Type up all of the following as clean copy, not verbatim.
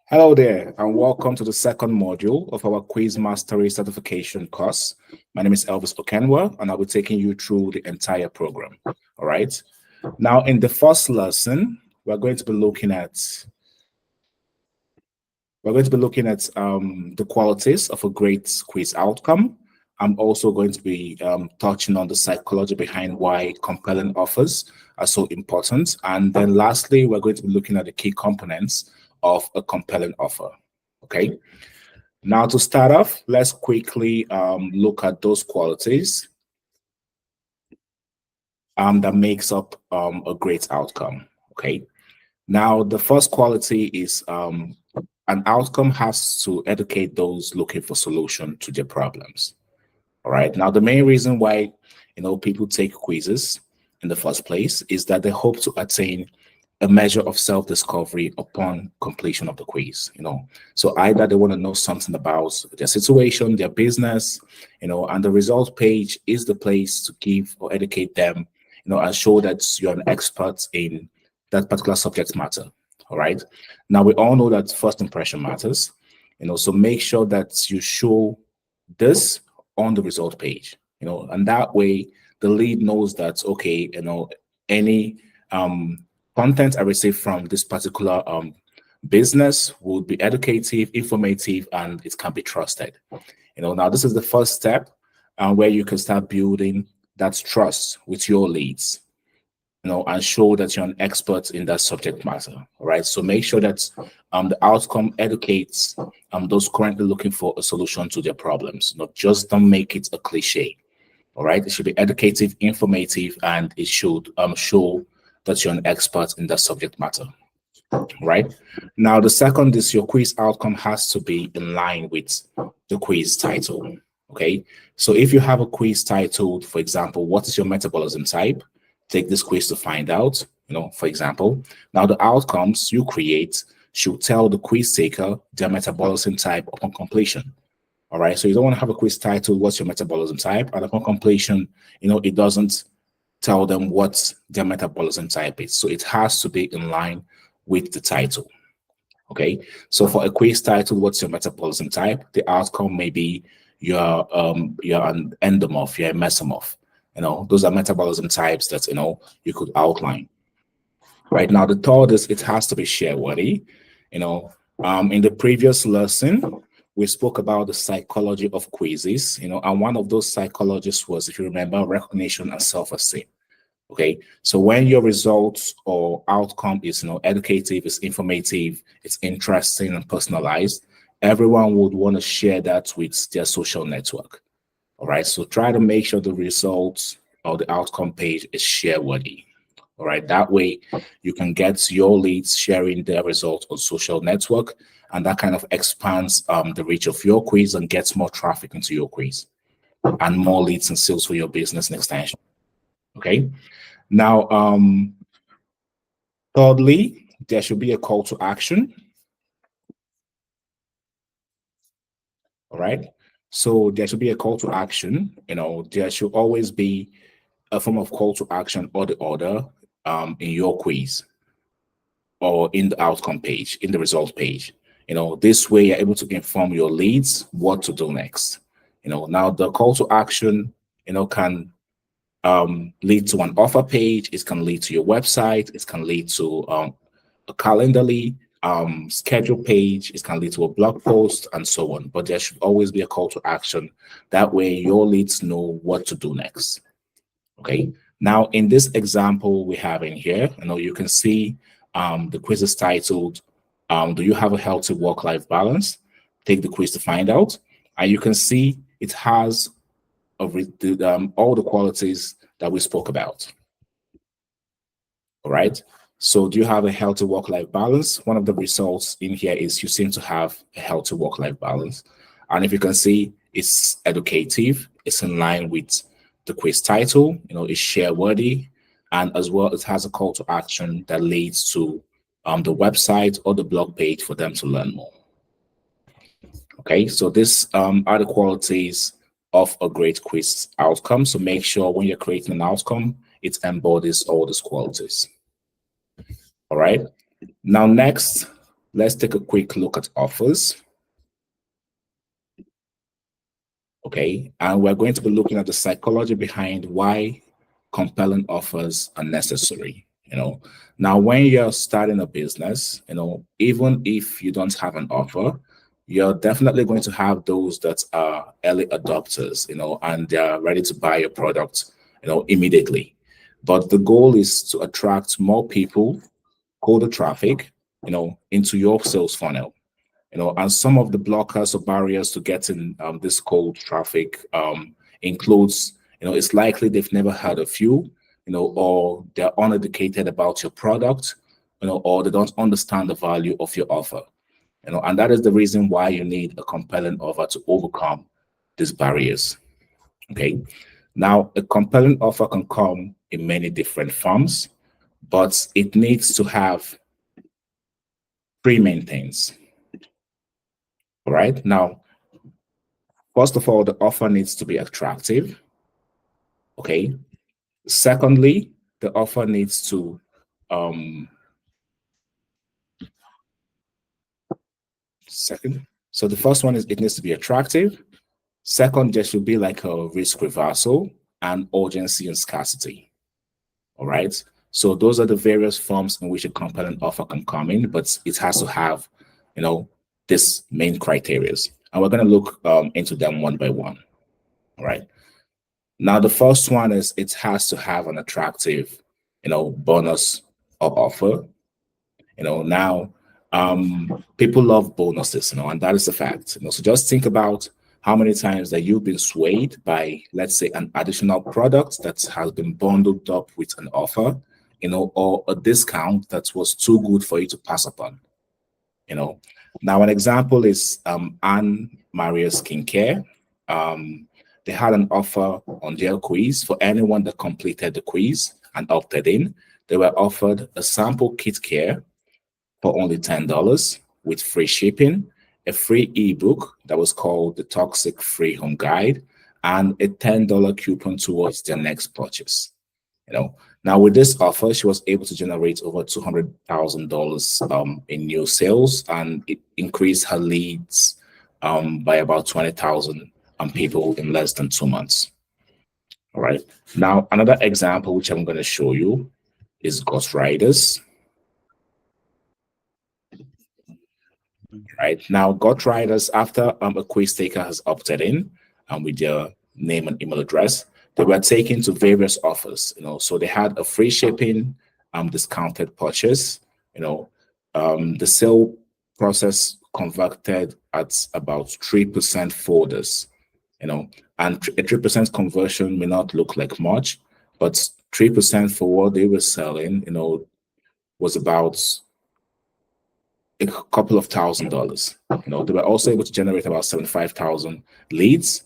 Hello there, and welcome to the second module of our Quiz Mastery Certification course. My name is Elvis Okenwa, and I'll be taking you through the entire program. All right. Now, in the first lesson, we're going to be looking at the qualities of a great quiz outcome. I'm also going to be touching on the psychology behind why compelling offers are so important. And then lastly, we're going to be looking at the key components of a compelling offer. Okay. Now, to start off, let's quickly look at those qualities that makes up a great outcome. Okay. Now, the first quality is an outcome has to educate those looking for solution to their problems. All right. Now, the main reason why people take quizzes in the first place is that they hope to attain a measure of self-discovery upon completion of the quiz. So either they want to know something about their situation, their business, and the result page is the place to give or educate them, and show that you're an expert in that particular subject matter. All right. Now we all know that first impression matters, so make sure that you show this on the result page, and that way the lead knows that, okay, any content I receive from this particular business would be educative, informative, and it can be trusted. Now this is the first step where you can start building that trust with your leads, and show that you're an expert in that subject matter. All right. So make sure that the outcome educates those currently looking for a solution to their problems. Not just don't make it a cliche. All right. It should be educative, informative, and it should show that you're an expert in that subject matter. Right. Now, the second is your quiz outcome has to be in line with the quiz title. Okay. So if you have a quiz titled, for example, what is your metabolism type? Take this quiz to find out, for example. Now, the outcomes you create should tell the quiz taker their metabolism type upon completion. All right. So you don't want to have a quiz title, what's your metabolism type? And upon completion, it doesn't tell them what their metabolism type is. So it has to be in line with the title. Okay. So for a quiz title, what's your metabolism type? The outcome may be you're an endomorph, you're a mesomorph. Those are metabolism types that you could outline. Right now, the third is it has to be share worthy. In the previous lesson, we spoke about the psychology of quizzes, and one of those psychologists was, if you remember, recognition and self-esteem. Okay, so when your results or outcome is educative, it's informative, it's interesting and personalized, everyone would want to share that with their social network. All right, so try to make sure the results or the outcome page is share worthy. All right, that way you can get your leads sharing their results on social network, and that kind of expands the reach of your quiz and gets more traffic into your quiz and more leads and sales for your business and extension. Okay, now thirdly, there should be a call to action. All right, so there should be a call to action. There should always be a form of call to action or the order in your quiz or in the outcome page, in the result page. This way you're able to inform your leads what to do next. Now the call to action, can lead to an offer page. It can lead to your website. It can lead to a Calendly schedule page. It can lead to a blog post and so on. But there should always be a call to action. That way your leads know what to do next. Okay. Now, in this example we have in here, you can see the quiz is titled, do you have a healthy work-life balance? Take the quiz to find out. And you can see it has all the qualities that we spoke about. All right. So do you have a healthy work-life balance? One of the results in here is you seem to have a healthy work-life balance. And if you can see, it's educative, it's in line with the quiz title, it's share-worthy, and as well, it has a call to action that leads to the website or the blog page for them to learn more. Okay, so these are the qualities of a great quiz outcome. So make sure when you're creating an outcome, it embodies all these qualities. All right. Now, next, let's take a quick look at offers. Okay, and we're going to be looking at the psychology behind why compelling offers are necessary. Now when you're starting a business, even if you don't have an offer, you're definitely going to have those that are early adopters, and they're ready to buy your product, immediately. But the goal is to attract more people, cold traffic, into your sales funnel. And some of the blockers or barriers to getting this cold traffic includes, it's likely they've never heard of you, or they're uneducated about your product, or they don't understand the value of your offer. And that is the reason why you need a compelling offer to overcome these barriers. Okay. Now, a compelling offer can come in many different forms, but it needs to have three main things. All right. Now, first of all, the offer needs to be attractive. Okay. Secondly, the offer needs to So the first one is it needs to be attractive. Second, there should be like a risk reversal and urgency and scarcity. All right. So those are the various forms in which a compelling offer can come in, but it has to have, this main criteria. And we're going to look into them one by one. All right. Now, the first one is it has to have an attractive, bonus or offer. Now, people love bonuses, and that is a fact. So just think about how many times that you've been swayed by, let's say, an additional product that has been bundled up with an offer, or a discount that was too good for you to pass upon. Now an example is Anne Maria Skincare. They had an offer on their quiz for anyone that completed the quiz and opted in. They were offered a sample kit care for only $10 with free shipping, a free ebook that was called the Toxic Free Home Guide, and a $10 coupon towards their next purchase. Now with this offer, she was able to generate over $200,000 in new sales, and it increased her leads by about 20,000 people in less than 2 months. All right. Now another example which I'm going to show you is Ghost Riders. Right now, Ghost Riders, after a quiz taker has opted in with their name and email address, they were taken to various offers. So they had a free shipping, discounted purchase. The sale process converted at about 3% folders. And a 3% conversion may not look like much, but 3% for what they were selling, was about a couple of $1,000s. They were also able to generate about 75,000 leads,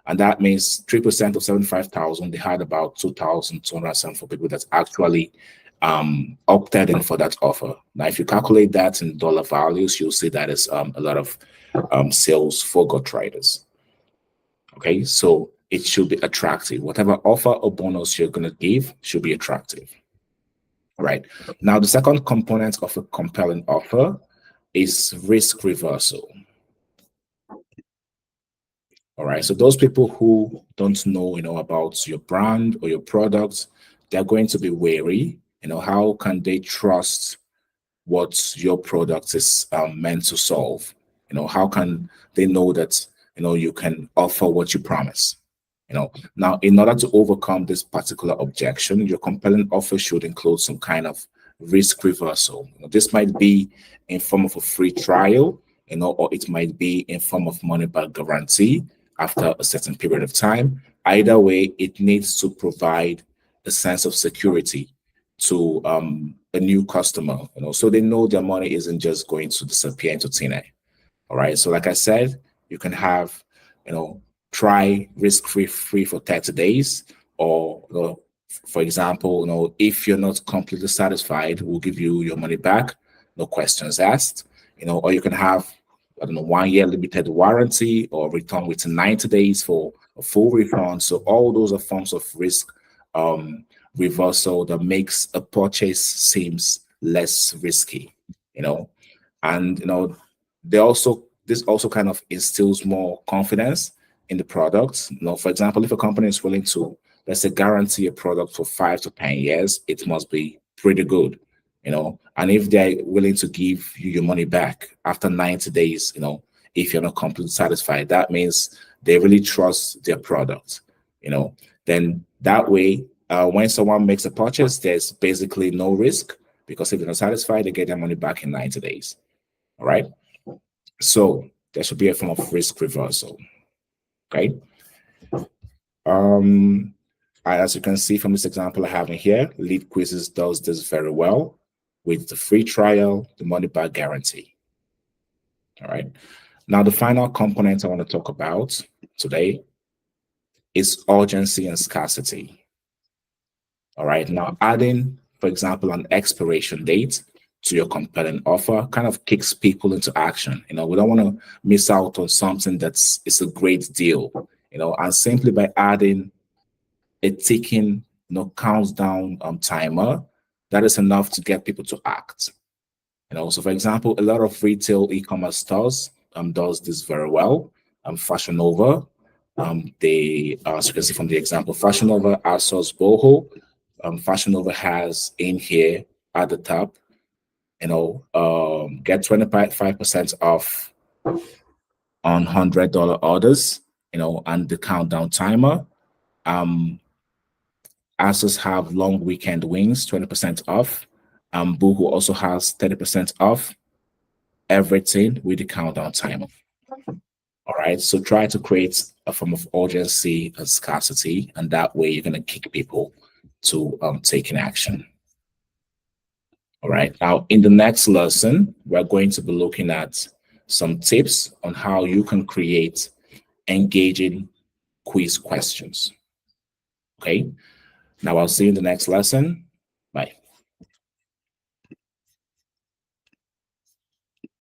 and that means 3% of 75,000, they had about 2,274 people that actually opted in for that offer. Now, if you calculate that in dollar values, you'll see that is a lot of sales for Ghost Riders. Okay, so it should be attractive. Whatever offer or bonus you're going to give should be attractive. Right. Now, the second component of a compelling offer is risk reversal. All right. So those people who don't know, about your brand or your product, they're going to be wary. How can they trust what your product is meant to solve? How can they know that, you can offer what you promise? Now, in order to overcome this particular objection, your compelling offer should include some kind of risk reversal. This might be in form of a free trial, or it might be in form of money back guarantee after a certain period of time. Either way, it needs to provide a sense of security to a new customer, so they know their money isn't just going to disappear into thin air. All right. So like I said, you can have, try risk-free for 30 days, or for example, if you're not completely satisfied, we'll give you your money back, no questions asked. Or you can have, 1 year limited warranty, or return within 90 days for a full refund. So all those are forms of risk reversal that makes a purchase seems less risky. And this also kind of instills more confidence in the product. For example, if a company is willing to, let's say, guarantee a product for 5 to 10 years, it must be pretty good. And if they're willing to give you your money back after 90 days, if you're not completely satisfied, that means they really trust their product. Then that way, when someone makes a purchase, there's basically no risk, because if they're not satisfied, they get their money back in 90 days. All right. So there should be a form of risk reversal. Okay. As you can see from this example I have in here, LeadQuizzes does this very well with the free trial, the money back guarantee. All right. Now, the final component I want to talk about today is urgency and scarcity. All right. Now, adding, for example, an expiration date to your compelling offer kind of kicks people into action. We don't want to miss out on something it's a great deal, and simply by adding a ticking, countdown timer, that is enough to get people to act. So for example, a lot of retail e-commerce stores does this very well. Fashion Nova, as you can see from the example, Fashion Nova, ASOS, Boho. Fashion Nova has in here at the top, get 25% off on $100 orders, and the countdown timer. ASOS have long weekend wings, 20% off. Boohoo also has 30% off everything with the countdown timer. All right, so try to create a form of urgency and scarcity, and that way you're going to kick people to taking action. All right, now in the next lesson, we're going to be looking at some tips on how you can create engaging quiz questions. Okay, now I'll see you in the next lesson.